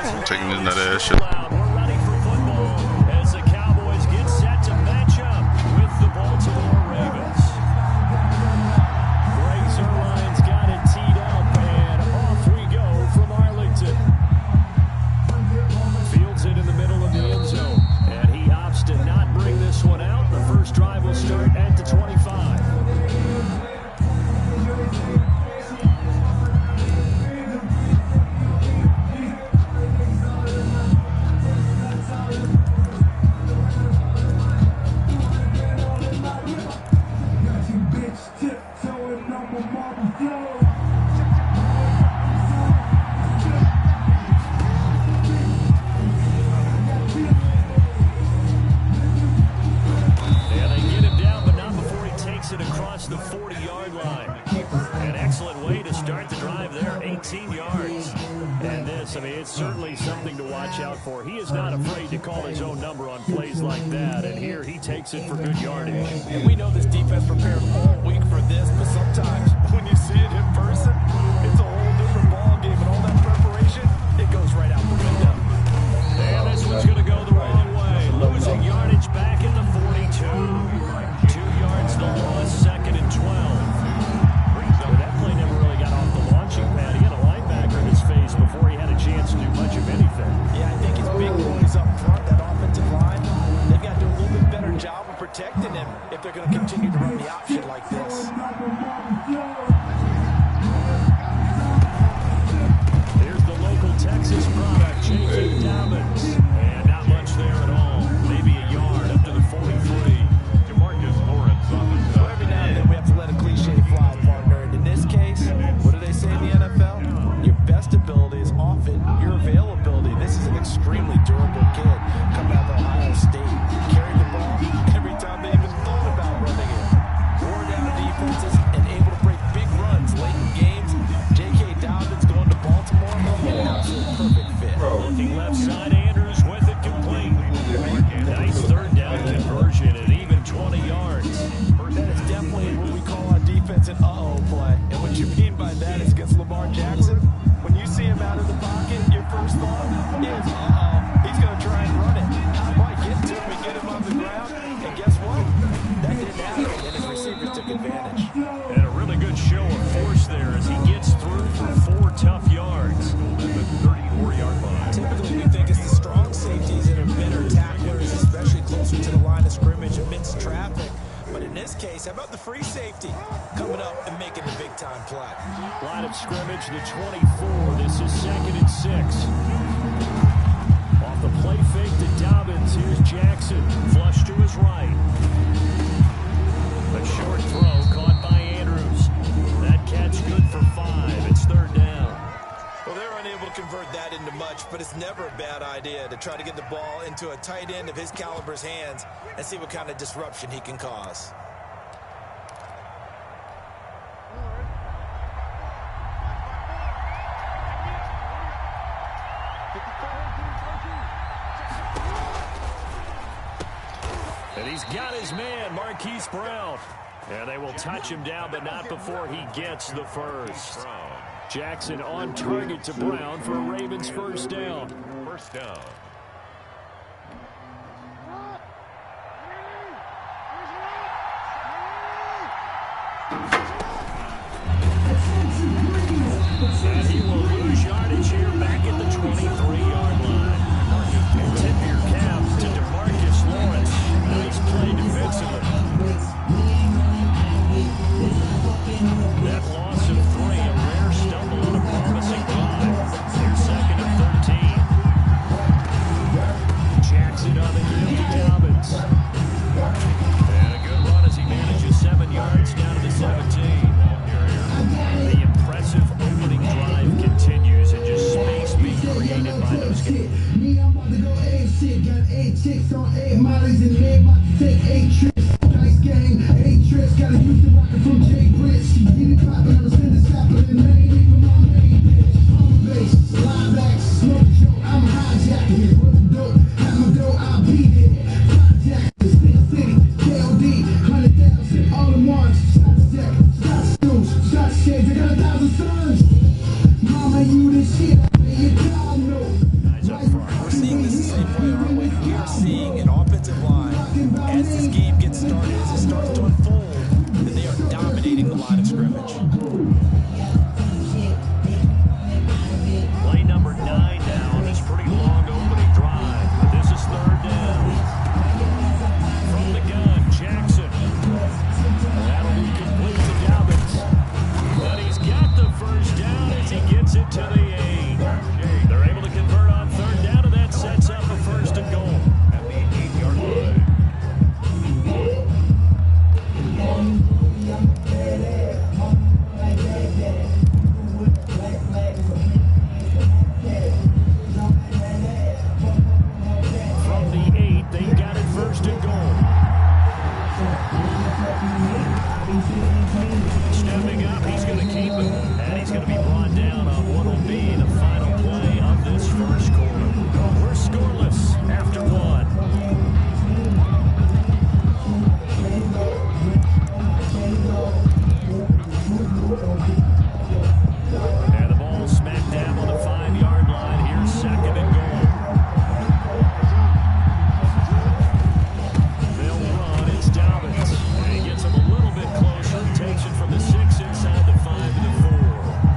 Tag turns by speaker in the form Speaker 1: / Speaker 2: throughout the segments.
Speaker 1: Taking this nut ass shit.
Speaker 2: We're ready for football as the Cowboys get set to match up with the Baltimore Ravens. Razor Lions got it teed up, and off we go from Arlington. Fields it in the middle of the end zone, and he opts to not bring this one out. The first drive will start at the 25. Across the 40-yard line. An excellent way to start the drive there, 18 yards. And this, I mean, it's certainly something to watch out for. He is not afraid to call his own number on plays like that, and here he takes it for good yardage.
Speaker 3: And we know this defense prepared all week for this, but sometimes when you see it in person, it's a whole different ball game, and all that preparation, it goes right out the window.
Speaker 2: And this one's going to go the wrong way. Losing yardage back at the 42. 2 yards the loss, second and 12. But that play never really got off the launching pad. He had a linebacker in his face before he had a chance to do much of anything.
Speaker 3: Yeah, I think his big boys up front, that offensive line, they've got to do a little bit better job of protecting him if they're going to continue to run the option like this.
Speaker 2: Here's the local Texas product, J.K. Dobbins. And not much there at all. Maybe a yard up to the 43.
Speaker 3: So every now and then we have to let a cliche fly, partner. And in this case, what do they say in the NFL? Your best ability is often your availability. This is an extremely durable kid coming out of Ohio State. Carried the ball every time they even thought about running it. Wore down defenses and able to break big runs late in games. J.K. Dobbins going to Baltimore. An absolute perfect fit.
Speaker 2: Looking left side, Andrews with it complete. Nice third down conversion at even 20 yards.
Speaker 3: That is definitely what we call on defense an uh-oh play. And what you mean by that is against Lamar Jackson, when you see him out of the pocket, your first thought is, he's going to try and run it. Might get to him and get him on the ground. And guess what? That didn't happen, and his receivers took advantage.
Speaker 2: And a really good show of force there as he gets through for 4 tough yards. The 34-yard line.
Speaker 3: Typically, we think it's the strong safeties that are better tacklers, especially closer to the line of scrimmage amidst traffic. But in this case, how about the free safety coming up and making the big-time play?
Speaker 2: Line of scrimmage, the 24. This is 2nd and 6. Off the play fake to Dobbins. Here's Jackson. Flush to his right. A short throw caught by Andrews. That catch good for 5. It's 3rd down.
Speaker 3: Well, they're unable to convert that into much, but it's never a bad idea to try to get the ball into a tight end of his caliber's hands and see what kind of disruption he can cause.
Speaker 2: And he's got his man, Marquise Brown. And they will touch him down, but not before he gets the first. Jackson on target to Brown for a Ravens first down.
Speaker 4: First down.
Speaker 2: And he will lose yardage here back at the 23-yard line. And tip your cap to DeMarcus Lawrence. Nice play defensively. That loss of 3, a rare stumble on a promising drive. Here's 2nd and 13. Jackson on the heel to Dobbins. And a good run as he manages 7 yards down to the 17. The impressive opening drive continues, and just space being created by those to the 8. They're able to convert on third down, and that sets up a first and goal.
Speaker 1: At the 8-yard line.
Speaker 2: From the 8, they got it first and goal. Stepping up, he's going to keep it. And he's going to be brought down on what will be the final play of this first quarter. We're scoreless after one. And the ball smacked down on the 5-yard line. Here's second and goal. They'll run. It's Dobbins. And he gets him a little bit closer. Takes it from the 6 inside the 5 to the 4.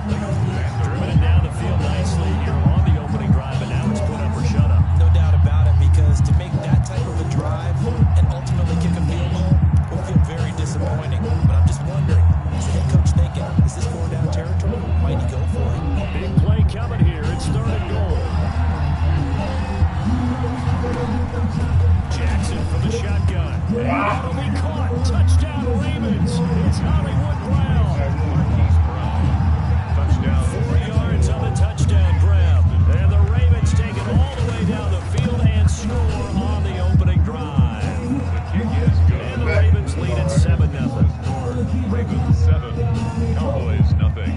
Speaker 2: Driven it down the field nicely here on the opening drive, and now it's put up or shut up.
Speaker 3: No doubt about it, because to make that type of a drive and ultimately kick a field goal will feel very disappointing. But I'm just wondering, is the head coach thinking, is this 4-down territory? Might he go for it?
Speaker 2: Big play coming here. It's third and goal. Jackson from the shotgun. And that'll be caught. Touchdown Ravens. It's Hollywood Brown.
Speaker 1: Touchdown.
Speaker 2: 4 yards on the touchdown grab. And the Ravens take it all the way down the field and score on the opening drive.
Speaker 1: The kick is good.
Speaker 2: And the Ravens lead at 7-0.
Speaker 1: Ravens 7, Cowboys nothing.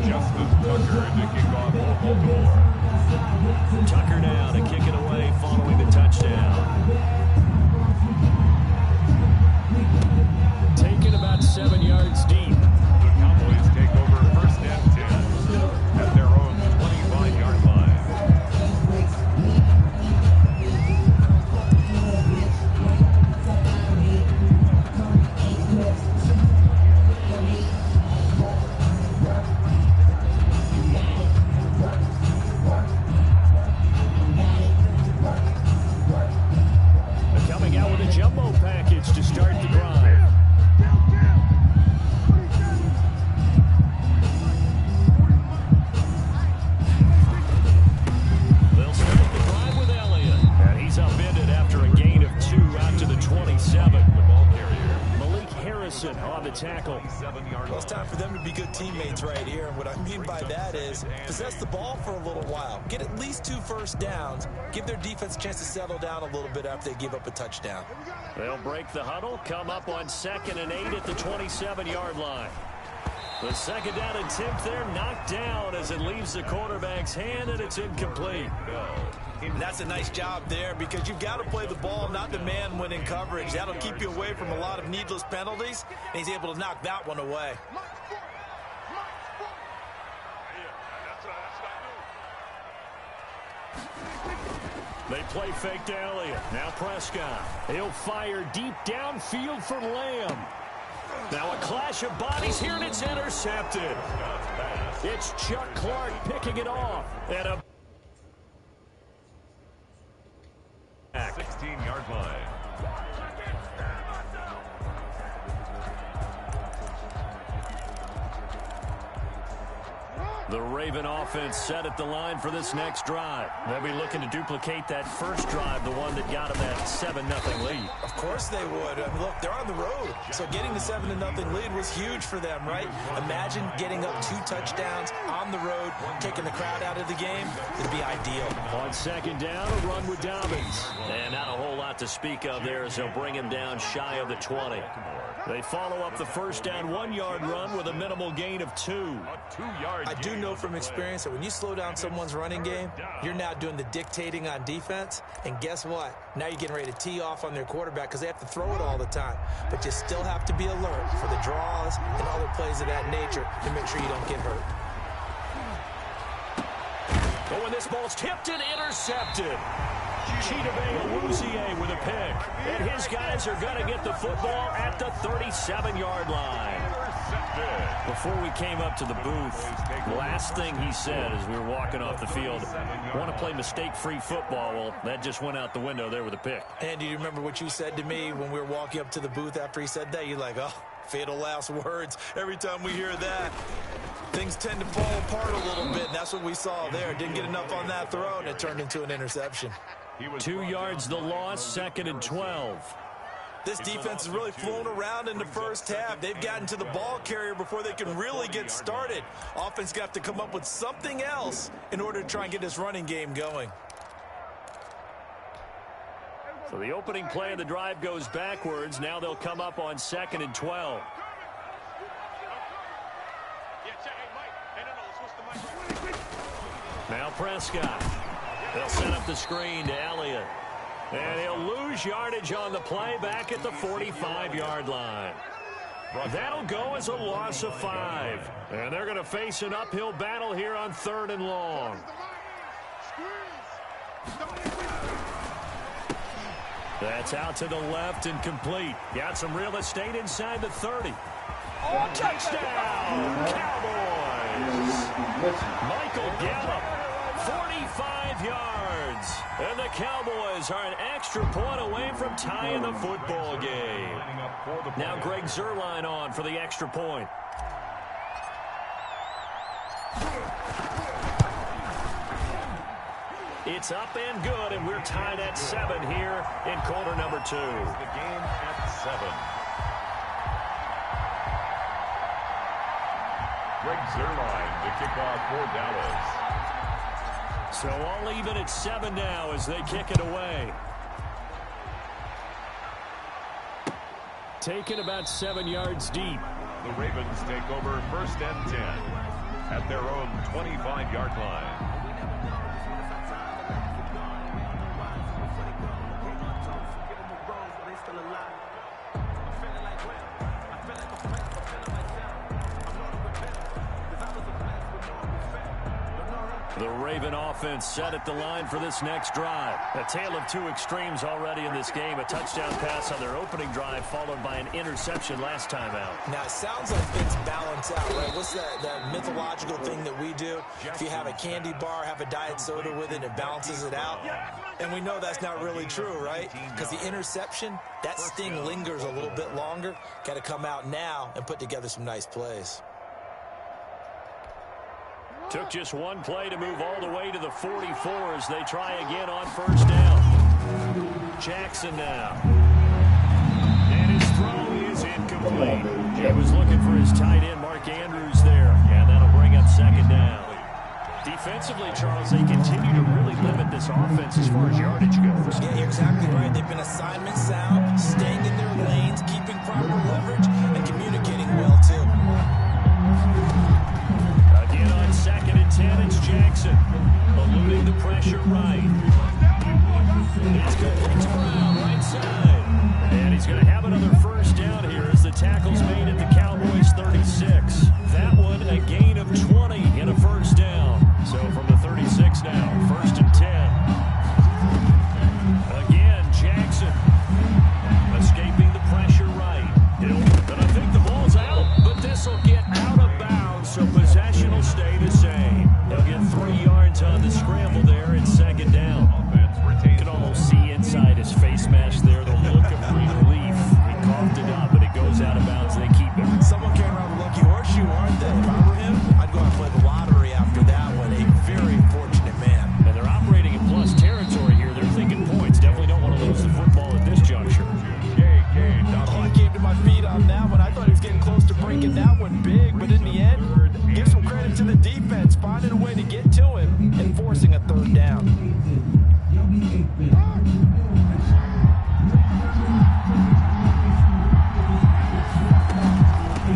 Speaker 1: Justin Tucker to kick off for Baltimore.
Speaker 2: Tucker now to kick it away following the touchdown. Taken about 7 yards deep.
Speaker 1: The Cowboys take over first and 10 at their own 25-yard line.
Speaker 2: They're coming out with a jumbo package to start the drive. They'll start the drive with Elliott. And he's upended after a gain of 2 out to the 27.
Speaker 1: The ball carrier.
Speaker 2: Malik Harrison on the tackle.
Speaker 1: 7-yard
Speaker 3: Well, it's time for them to be good teammates right here. And what I mean by that is possess the ball for a little while. Get at least 2 first downs. Give their defense a chance to settle down a little bit after they give up a touchdown.
Speaker 2: They'll break the huddle, come up on 2nd and 8 at the 27-yard line. The second down attempt there knocked down as it leaves the quarterback's hand, and it's incomplete.
Speaker 3: And that's a nice job there, because you've got to play the ball, not the man when in coverage. That'll keep you away from a lot of needless penalties, and he's able to knock that one away.
Speaker 2: They play fake to Elliott. Now Prescott. He'll fire deep downfield for Lamb. Now a clash of bodies here, and it's intercepted. It's Chuck Clark picking it off. And a
Speaker 1: 16-yard line.
Speaker 2: The Raven offense set at the line for this next drive. They'll be looking to duplicate that first drive, the one that got them that 7-0 lead.
Speaker 3: Of course they would. I mean, look, they're on the road. So getting the 7-0 lead was huge for them, right? Imagine getting up 2 touchdowns on the road, taking the crowd out of the game. It'd be ideal.
Speaker 2: On second down, a run with Dobbins. And not a whole lot to speak of there as they'll bring him down shy of the 20. They follow up the first down 1-yard run with a minimal gain of 2.
Speaker 3: I do know from experience that when you slow down someone's running game, you're now doing the dictating on defense. And guess what? Now you're getting ready to tee off on their quarterback because they have to throw it all the time. But you still have to be alert for the draws and other plays of that nature to make sure you don't get hurt.
Speaker 2: But when this ball's tipped and intercepted, Chidobe Awuzie with a pick. And his guys are going to get the football at the 37-yard line. Before we came up to the booth, the last thing he said as we were walking off the field, want to play mistake-free football. Well, that just went out the window there with a pick.
Speaker 3: And do you remember what you said to me when we were walking up to the booth after he said that? You're like, oh, fatal last words. Every time we hear that, things things tend to fall apart a little bit, and that's what we saw there. Didn't get enough on that throw, and it turned into an interception.
Speaker 2: 2 yards the loss, 2nd and 12.
Speaker 3: This defense has really flown around in the first half. They've gotten to the ball carrier before they can really get started. Offense got to come up with something else in order to try and get this running game going.
Speaker 2: So the opening play of the drive goes backwards. Now they'll come up on 2nd and 12. Now Prescott. They'll set up the screen to Elliott. And he'll lose yardage on the play back at the 45-yard line. That'll go as a loss of 5. And they're going to face an uphill battle here on 3rd and long. That's out to the left and complete. Got some real estate inside the 30. Oh, touchdown, Cowboys! Michael Gallup, 45 yards. And the Cowboys are an extra point away from tying the football game. Now Greg Zuerlein on for the extra point. It's up and good, and we're tied at 7 here in quarter number 2.
Speaker 1: The game at 7. Greg Zuerlein to kick off for Dallas.
Speaker 2: So all even at 7 now as they kick it away. Taken about 7 yards deep.
Speaker 1: The Ravens take over 1st and 10 at their own 25-yard line.
Speaker 2: The Raven offense set at the line for this next drive. A tale of 2 extremes already in this game. A touchdown pass on their opening drive followed by an interception last time out.
Speaker 3: Now, it sounds like things balance out, right? What's that mythological thing that we do? If you have a candy bar, have a diet soda with it, it balances it out. And we know that's not really true, right? Because the interception, that sting lingers a little bit longer. Got to come out now and put together some nice plays.
Speaker 2: Took just one play to move all the way to the 44 as they try again on 1st down. Jackson now. And his throw is incomplete. He was looking for his tight end, Mark Andrews, there. And that'll bring up 2nd down. Defensively, Charles, they continue to really limit this offense as far as yardage goes.
Speaker 3: Yeah, you're exactly right. They've been assignment sound, staying in their lanes, keeping proper leverage, and communicating well, too.
Speaker 2: Again on 2nd and 10, it's Jackson. Eluding the pressure right. It's complete to Brown, right side. And he's going to have another 1st down here as the tackle's made at the Cowboys 36. That one a gain of 20 and a 1st down. So from the 36 now, 1st and 10. Again, Jackson escaping the pressure right. But I think the ball's out, but this will get out of bounds, so possession will stay the same. They'll get 3 yards on the scramble there at 2nd down. You can almost see inside his face mask there the look of relief. He coughed it up, but it goes out of bounds. They keep it.
Speaker 3: Someone came around with a lucky horseshoe, aren't they? If I were him, I'd go out and play the lottery after that one. A very fortunate man.
Speaker 2: And they're operating in plus territory here. They're thinking points. Definitely don't want to lose the football at this juncture.
Speaker 3: Oh, I came to my feet on that one. I thought he was getting close to breaking that one big, but in the end, give some credit to the defense, finding a way to get to him and forcing a 3rd down.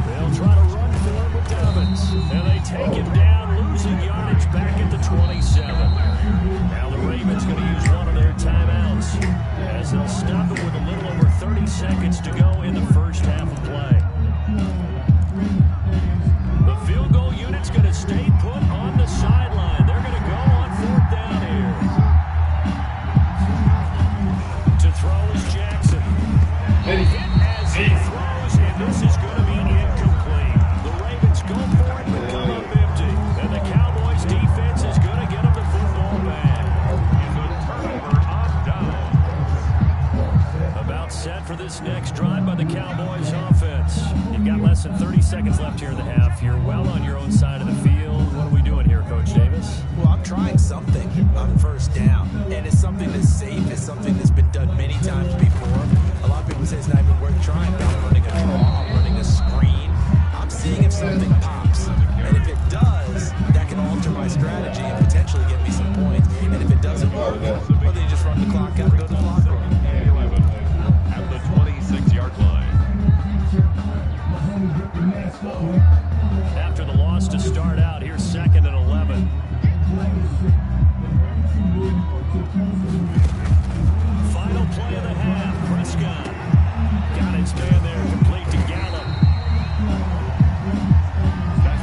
Speaker 2: They'll try to run for him with Dobbins. And they take him down, losing yardage back at the 27. Now the Ravens going to use one of their timeouts as they'll stop it with a little over 30 seconds to go in the 1st half of play. The field goal unit's going to stay put on the sideline. They're going to go on 4th down here. To throw is Jackson. Hit as he throws, and this is going to be incomplete. The Ravens go for it, but come up empty. And the Cowboys defense is going to get them the football back. About set for this next drive by the Cowboys offense. You've got less than 30 seconds left here in the half. You're well on your own side of the field.
Speaker 3: eventually get me some points. And if it doesn't work, well, then you just run the clock out and go to the locker room.
Speaker 1: 11 at the 26-yard line.
Speaker 2: After the loss to start out, here's 2nd and 11. Final play of the half. Prescott got his man there, complete to Gallup.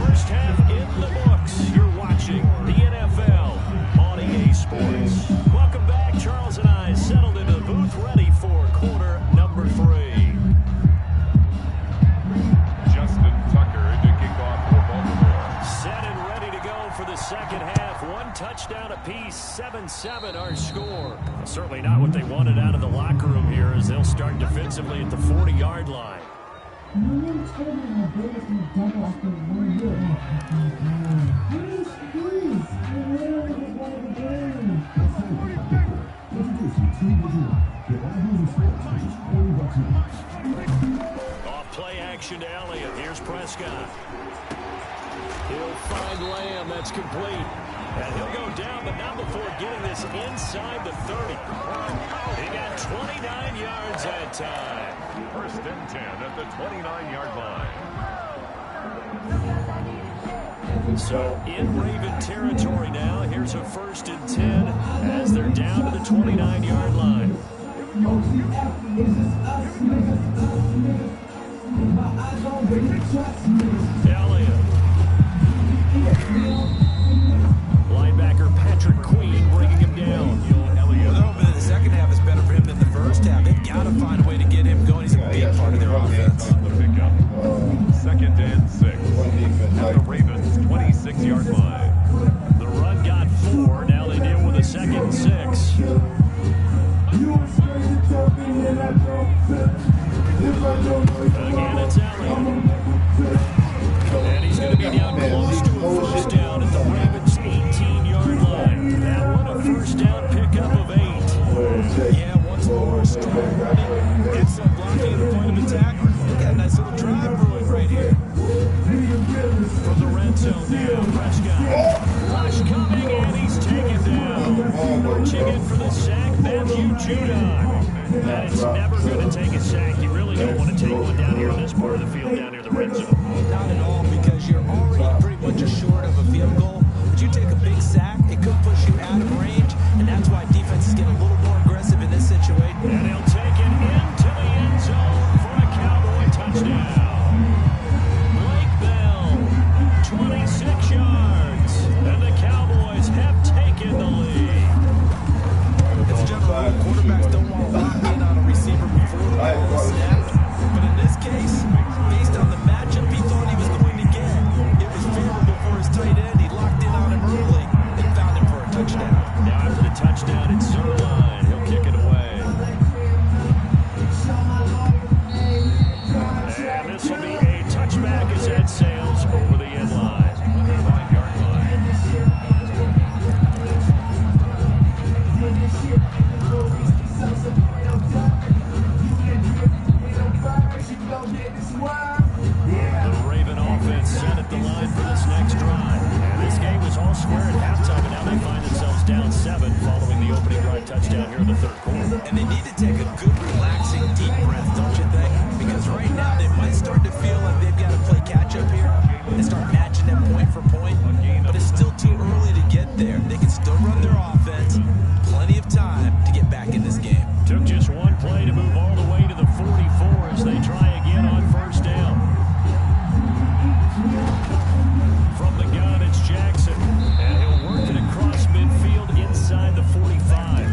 Speaker 2: First half in the books. You're watching the NFL on EA Sports. Welcome back. Charles and I settled into the booth, ready for quarter number 3.
Speaker 1: Justin Tucker to kick off for Baltimore.
Speaker 2: Set and ready to go for the second half. 1 touchdown apiece, 7-7 our score. Certainly not what they wanted out of the locker room here as they'll start defensively at the 40-yard line. Off play action to Elliott. Here's Prescott. He'll find Lamb. That's complete. And he'll go down, but not before getting this inside the 30. He got 29 yards that time.
Speaker 1: 1st and 10 at the 29-yard line.
Speaker 2: So in Raven territory now. Here's a 1st and 10 as they're down to the 29-yard line. Elliott. Linebacker Patrick Queen bringing him down.
Speaker 3: Well, they're hoping that the second half is better for him than the first half. They've got to find a way to get him going. He's a big part of their offense.
Speaker 1: The pickup. 2nd and 6 at the Ravens' 26-yard line.
Speaker 2: The run got 4. Now they deal with a 2nd and 6. Again, it's Elliott. And he's going to be down close to a 1st down at the Ravens' 18-yard line. That one a 1st down pickup of 8.
Speaker 3: Yeah, once more, strong running. It's blocking at the point of attack. They got a nice little drive brewing right here.
Speaker 2: From the red zone now, Prescott. Rush coming, and he's taken down. Marching in for the sack, Matthew Judon. And it's never going to take a sack. You really don't want to take one down here in this part of the field, down near the red zone.
Speaker 3: Not at all, because you're already pretty much assured of a field goal. But you take a big sack, it could push you out of range, and that's why defenses get a little more aggressive in this situation.
Speaker 2: And he'll take it into the end zone for a Cowboy touchdown. Blake Bell, 26 yards, and the Cowboys have taken the lead.
Speaker 3: It's a general rule, quarterbacks don't want to lock in on a receiver before the ball is snapped. But in this case, based on the matchup he thought he was going to get, it was favorable for his tight end. He locked in on him early and found him for a touchdown.
Speaker 2: Now after the touchdown, it's Zerline. He'll kick it away. And this will be a touchback as that sails over the end line.
Speaker 1: 5-yard line.
Speaker 2: The Raven offense set at the line for this next drive. And this game was all square at halftime, and now they find themselves down 7 following the opening drive touchdown here in the 3rd quarter.
Speaker 3: And they need to take a good, relaxing, deep breath, don't you think? Because right now they might start to feel like they've got to play catch-up here and start matching them point for point. But it's still too early to get there. They can still run their offense. Plenty of time to get back in this game.
Speaker 2: Took just one play to move all the way to the 44 as they try again on 1st down. From the gun, it's Jackson. And he'll work it across midfield inside the 45.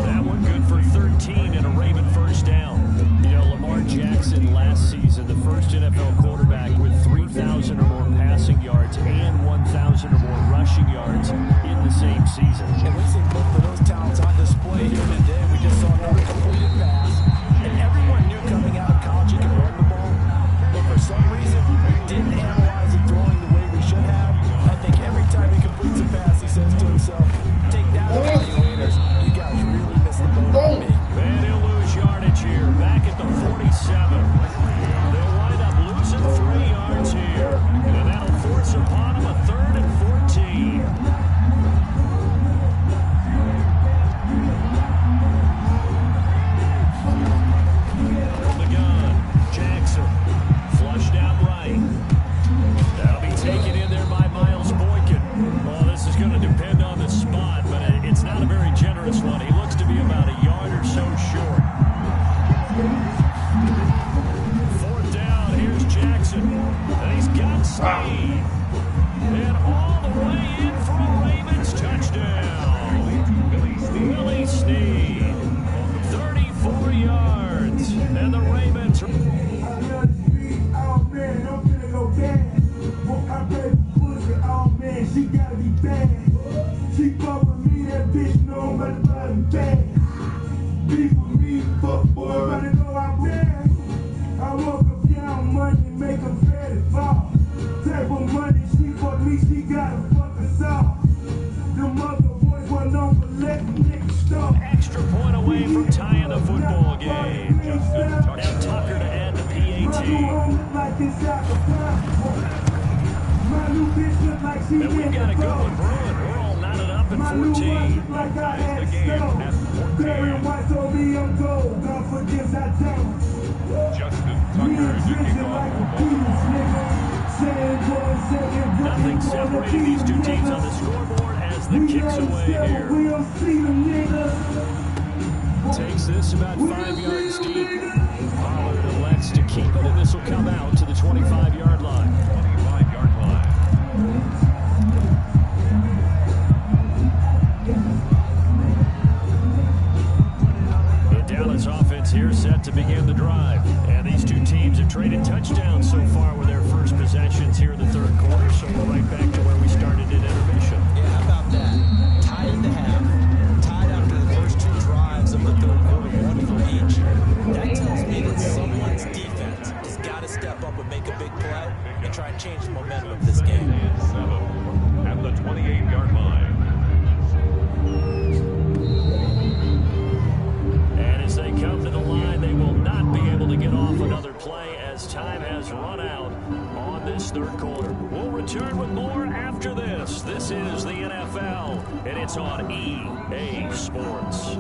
Speaker 2: That one good for 13 and a Raven 1st down. You know, Lamar Jackson last season, the first NFL quarterback with 3,000 or more passing yards and 1,000 or more rushing yards in the same season.
Speaker 3: And we've seen both of those talents on display here today. We just saw another completed pass. And everyone knew coming out of college he could run the ball. But for some reason, we didn't analyze it throwing the way we should have. I think every time he completes a pass, he says to himself, take that, evaluators. You guys really missed the boat on me.
Speaker 2: And he'll lose yardage here, back at the 47. They'll wind up losing 3 yards here. And that'll force upon him a 3rd and 14. Extra point away from tying the football game. Now Tucker to add the PAT. And we've got a good one brewing. We're all knotted up at 14.
Speaker 1: Ties the game at 14. Justin Tucker to kick off for Baltimore.
Speaker 2: Nothing separating these two teams on the scoreboard as the kicks away here. Takes this about 5 yards deep. Pollard elects to keep it, and this will come out to the 25-yard line.
Speaker 1: 25-yard line.
Speaker 2: The Dallas offense here set to begin the drive. And these two teams have traded touchdowns so far with their first possessions here in the third quarter, so we're right back to where we started in intermission.
Speaker 3: Yeah, how about that? Tied at the half, tied after the first two drives of the third quarter, one for each. That tells me that someone's defense has got to step up and make a big play and try and change the momentum of this game.
Speaker 1: At the 28-yard line.
Speaker 2: And as they come to the line, they will not be able to get off another play as time has run out on this third quarter. We'll return with more after this. This is the NFL, and it's on EA Sports.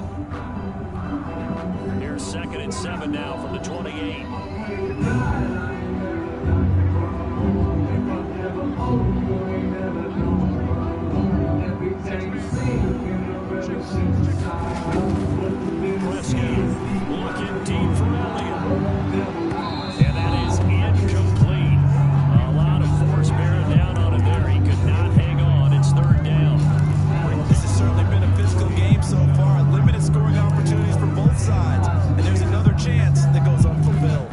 Speaker 2: Here's 2nd and 7 now from the 28. Prescott looking deep for Elliott. And that is incomplete. A lot of force bearing down on him there. He could not hang on. It's third down.
Speaker 3: This has certainly been a physical game so far. Limited scoring opportunities for both sides. And there's another chance that goes unfulfilled.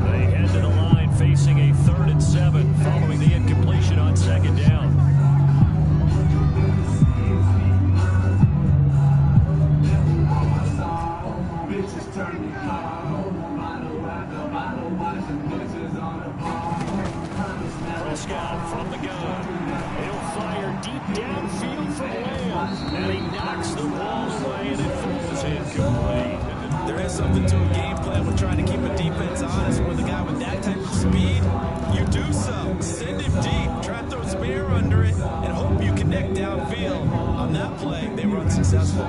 Speaker 2: They head to the line facing a 3rd and 7 following the incompletion on 2nd down. Prescott from the gun. He'll fire deep downfield from Lamb. And he knocks the ball away and it falls incomplete.
Speaker 3: There is something to a game plan with trying to keep a defense honest. With a guy with that type of speed, you do so. Send him deep, try to throw some air under it, and hope you connect downfield. On that play, they were unsuccessful.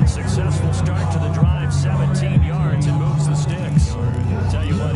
Speaker 2: Successful start to the drive, 17 yards, and moves the sticks. Tell you what,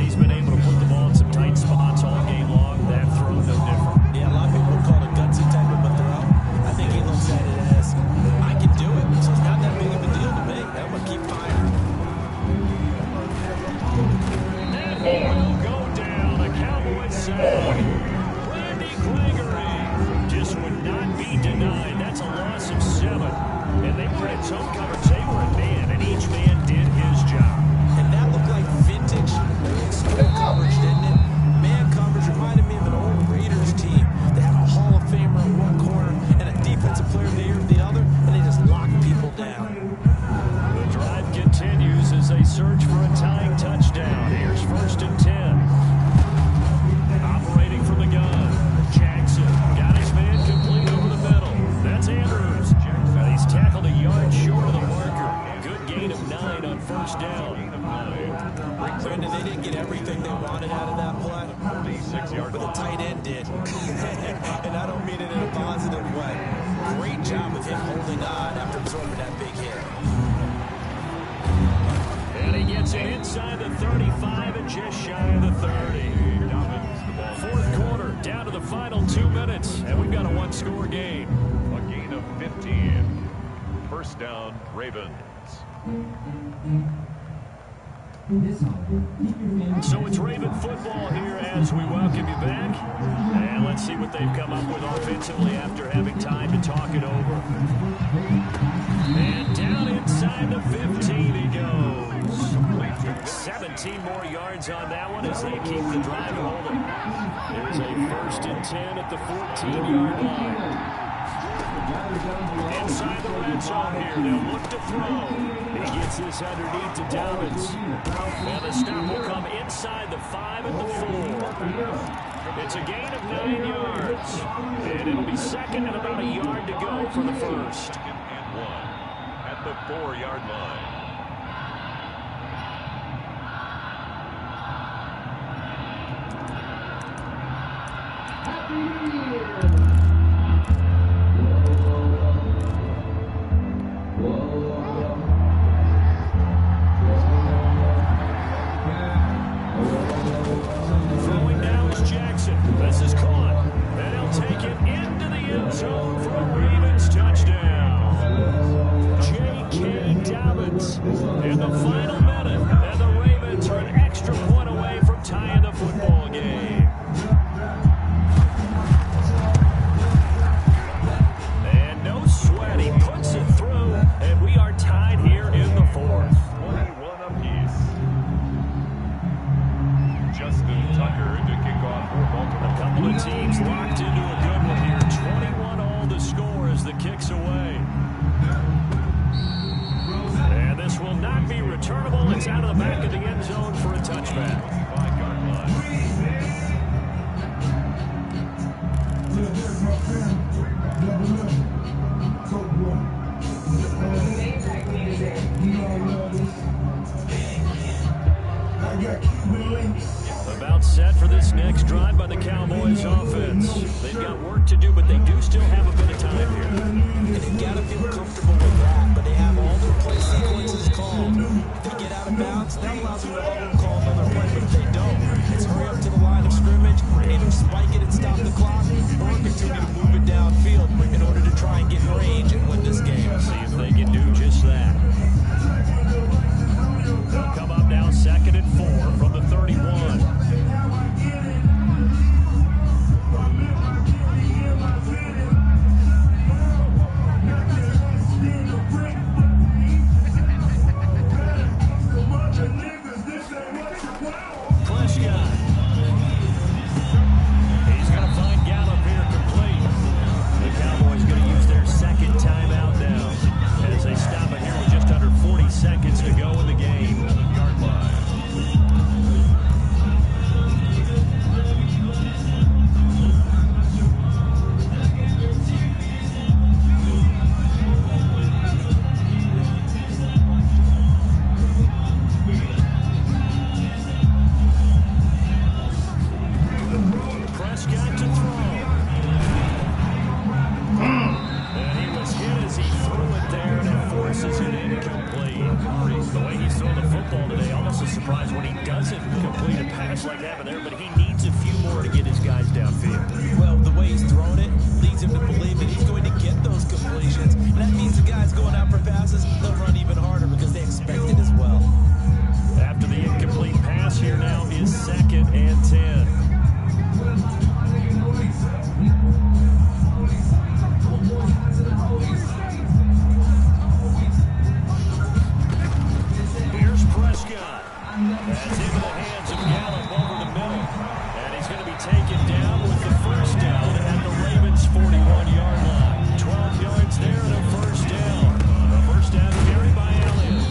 Speaker 3: everything they wanted out of that play.
Speaker 1: 46-yard
Speaker 3: But the
Speaker 1: line.
Speaker 3: tight end did. And I don't mean it in a positive way. Great job of him holding on after absorbing that big hit.
Speaker 2: And he gets it inside the 35 and just shy of the 30. Fourth quarter, down to the final 2 minutes, and we've got a one-score game.
Speaker 1: A gain of 15. First down, Ravens.
Speaker 2: So it's Raven football here as we welcome you back. And let's see what they've come up with offensively after having time to talk it over. And down inside the 15 he goes. 17 more yards on that one as they keep the drive rolling. There's a 1st and 10 at the 14-yard line. Inside the red zone here, they'll look to throw. He gets this underneath to Dobbins. And the stop will come inside the 5 and the 4. It's a gain of 9 yards. And it'll be second and about a yard to go for the first.
Speaker 1: Second and 1 at the 4-yard line.
Speaker 2: Throwing now is Jackson. This is caught. And he'll take it into the end zone for a Ravens touchdown. J.K. Dobbins in the final minute. And the Ravens are an extra point away from tying the football game. And no sweat. He puts it through. And we are tied here in the fourth.
Speaker 1: 21 apiece. Justin Tucker to kick off for Baltimore.
Speaker 2: A couple of teams locked into a good one here. 21 all the score as the kick's away. And this will not be returnable. It's out of the back of the end zone for a touchback.
Speaker 1: 5-yard line.
Speaker 2: About set for this next drive by the Cowboys offense. They've got work to do, but they do still have a bit of time here.
Speaker 3: And they've got to feel comfortable with that, but they have all their play sequences called. If they get out of bounds, that allows them to call another play, but if they don't, it's hurry up to the line of scrimmage, either spike it and stop the clock, or continue to move it downfield in order to try and get range and win this game.
Speaker 2: See if they can do just that. They'll come up now 2nd and 4 from the 31. Seconds to go in the game.
Speaker 1: 7-yard line.
Speaker 2: Prescott to throw. And he was hit as he threw it there, and it forces it incomplete. The way he's throwing the football today, almost a surprise when he doesn't complete a pass like that there, but he needs a few more to get his guys downfield.
Speaker 3: Well, the way he's thrown it leads him to believe that he's going to get those completions. And that means the guys going out for passes, they'll run even harder because they expect it as well.
Speaker 2: After the incomplete pass, here now is 2nd and 10. Here's Prescott. That's into the hands of Gallup over the middle. And he's going to be taken down with the first down at the Ravens' 41-yard line. 12 yards there and a first down. A first down carry by Elliott.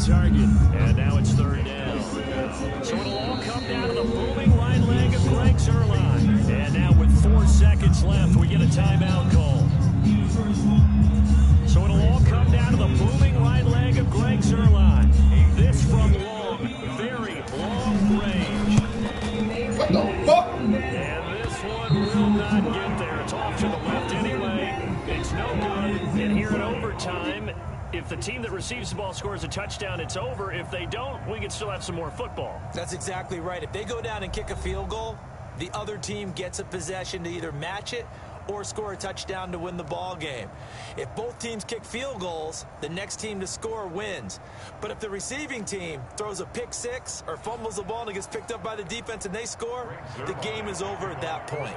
Speaker 2: target. And now it's third down. So it'll all come down to the booming right leg of Greg Zuerlein. And now with 4 seconds left, we get a timeout call. So it'll all come down to the booming right leg of Greg Zuerlein. This from long, very long range.
Speaker 4: What the fuck?
Speaker 2: And this one will not get there. It's off to the left anyway. It's no good. And here in overtime, if the team that receives the ball scores a touchdown, it's over. If they don't, we can still have some more football.
Speaker 3: That's exactly right. If they go down and kick a field goal, the other team gets a possession to either match it or score a touchdown to win the ball game. If both teams kick field goals, the next team to score wins. But if the receiving team throws a pick six or fumbles the ball and it gets picked up by the defense and they score, the game is over at that point.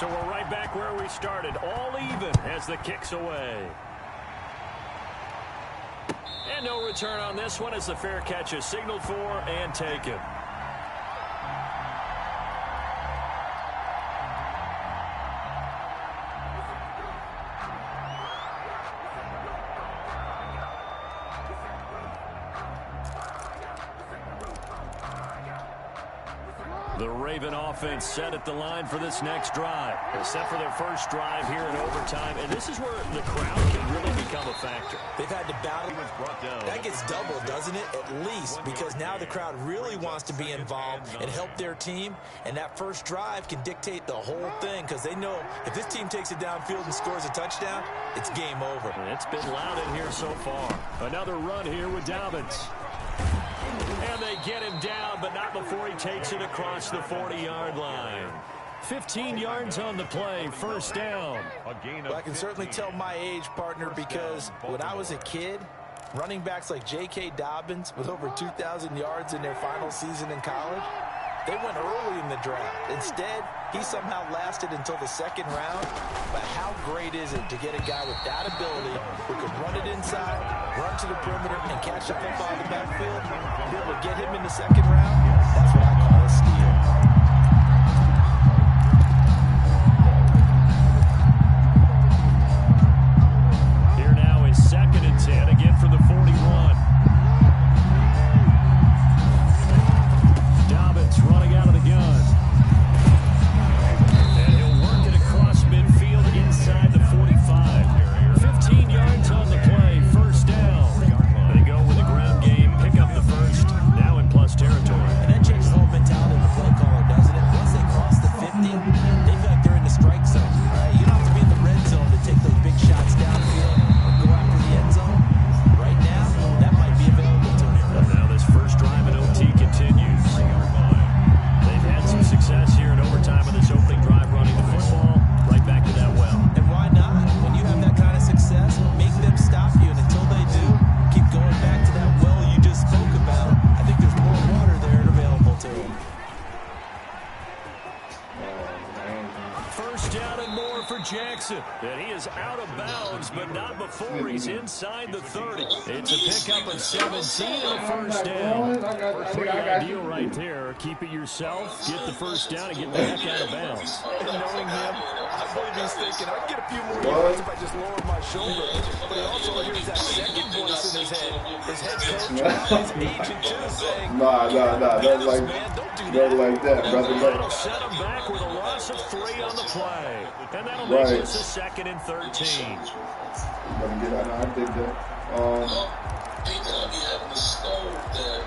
Speaker 2: So we're right back where we started, all even as the kick's away. And no return on this one as the fair catch is signaled for and taken. The Raven offense set at the line for this next drive. Except for their first drive here in overtime. And this is where the crowd can really become a factor.
Speaker 3: They've had to battle. That gets doubled, doesn't it? At least, because now the crowd really wants to be involved and help their team. And that first drive can dictate the whole thing because they know if this team takes it downfield and scores a touchdown, it's game over.
Speaker 2: And it's been loud in here so far. Another run here with Dobbins. And they get him down, but not before he takes it across the 40-yard line. 15 yards on the play, first down.
Speaker 3: Well, I can certainly tell my age, partner, because when I was a kid, running backs like J.K. Dobbins with over 2,000 yards in their final season in college, they went early in the draft. Instead, he somehow lasted until the second round. But how great is it to get a guy with that ability who can run it inside, run to the perimeter, and catch the football in the backfield? Be able to get him in the second round? That's what I call a steal.
Speaker 2: Here now is 2nd and 10, again from the 41. Dobbins running out of the gun. And he'll work it across midfield inside the 45. 15 yards on the play, first down. They go with the ground game, pick up the first, now in plus territory.
Speaker 3: And that changes the whole mentality of the play caller, doesn't it? Once they cross the 50, they feel like they're in the strike zone. Right? You don't have to be in the red zone to take those big shots downfield or go after the end zone. Right now, that might be available to them.
Speaker 2: And now this first drive in OT continues. They've had some success here in overtime of this opening drive running the football. Right back to that well.
Speaker 3: And why not? When you have that kind of success, make them stop you. And until they do, keep going back to that well you just spoke about. I think there's more water there available to them.
Speaker 2: First down and more for Jackson. And he is out of bounds, but not before he's inside the 30. It's a pickup of 17 and a first down. Pretty ideal right there. Keep it yourself, get the first down, and get the heck out of bounds.
Speaker 3: And knowing him, I believe he's thinking, I'd get a few more yards if I just lower my shoulder. But he also hears that second voice in his head. His head coach, his agent too, saying,
Speaker 4: Nah. That's like, nothing like that, brother.
Speaker 2: That'll set him back with a loss of 3 on the play. And that'll make this a 2nd and 13.
Speaker 4: I think that.
Speaker 5: People that be having the stove that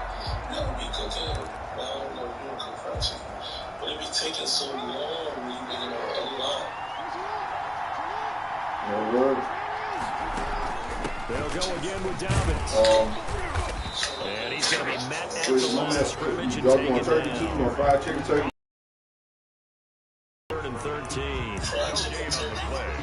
Speaker 5: never be cooking. I don't know who cook fried chicken. But it be taking so long when you making a lot.
Speaker 4: No word.
Speaker 2: They'll go again with Dobbins. And he's going to be met at the line of scrimmage and taken down.
Speaker 4: Turkey too, no fried chicken turkey.
Speaker 2: 3rd and 13.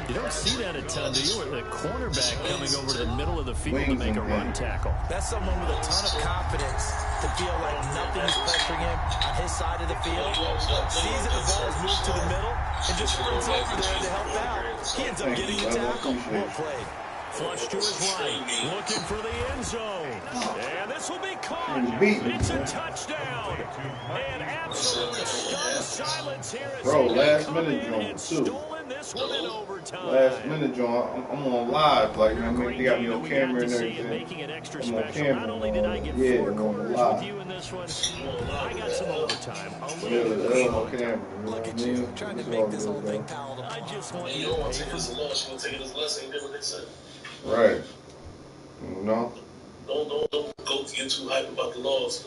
Speaker 2: You don't see that a ton, do you? With the cornerback coming over to the middle of the field to make a run tackle.
Speaker 3: That's someone with a ton of confidence to feel like nothing's pressuring him on his side of the field. Sees that the ball is moved to the middle and just sprints over there to help out. He ends up getting a tackle. Well played.
Speaker 2: Flush to his right, looking for the end zone. And this will be caught. It's a touchdown. And absolute stunned silence here as
Speaker 4: Bro,
Speaker 2: he
Speaker 4: last
Speaker 2: come
Speaker 4: minute
Speaker 2: in
Speaker 4: drone,
Speaker 2: and
Speaker 4: too.
Speaker 2: stolen this one in overtime.
Speaker 4: Last minute, John. I'm on live. Like, I mean, they got me on
Speaker 2: We
Speaker 4: camera
Speaker 2: got
Speaker 4: and
Speaker 2: to see and
Speaker 4: everything.
Speaker 2: making it extra
Speaker 4: I'm on
Speaker 2: special.
Speaker 4: camera.
Speaker 2: Not only did I get
Speaker 4: Yeah,
Speaker 2: 4
Speaker 4: I'm on
Speaker 2: quarters with
Speaker 4: live.
Speaker 2: you in this one, I got some overtime. A
Speaker 4: Yeah,
Speaker 2: little bit
Speaker 4: I'm
Speaker 2: of
Speaker 4: on
Speaker 2: overtime.
Speaker 4: camera. You know what I mean?
Speaker 3: Trying to
Speaker 4: It's
Speaker 3: make
Speaker 4: all
Speaker 3: this
Speaker 4: good,
Speaker 3: whole
Speaker 4: bro.
Speaker 3: thing palatable.
Speaker 2: I just want
Speaker 5: You
Speaker 2: you
Speaker 5: don't
Speaker 2: to
Speaker 5: want to
Speaker 2: pay
Speaker 5: take
Speaker 2: for
Speaker 5: it as a loss. You want to take it as a lesson. You did what they said.
Speaker 4: Right. You know?
Speaker 5: Don't go get too hype about the loss.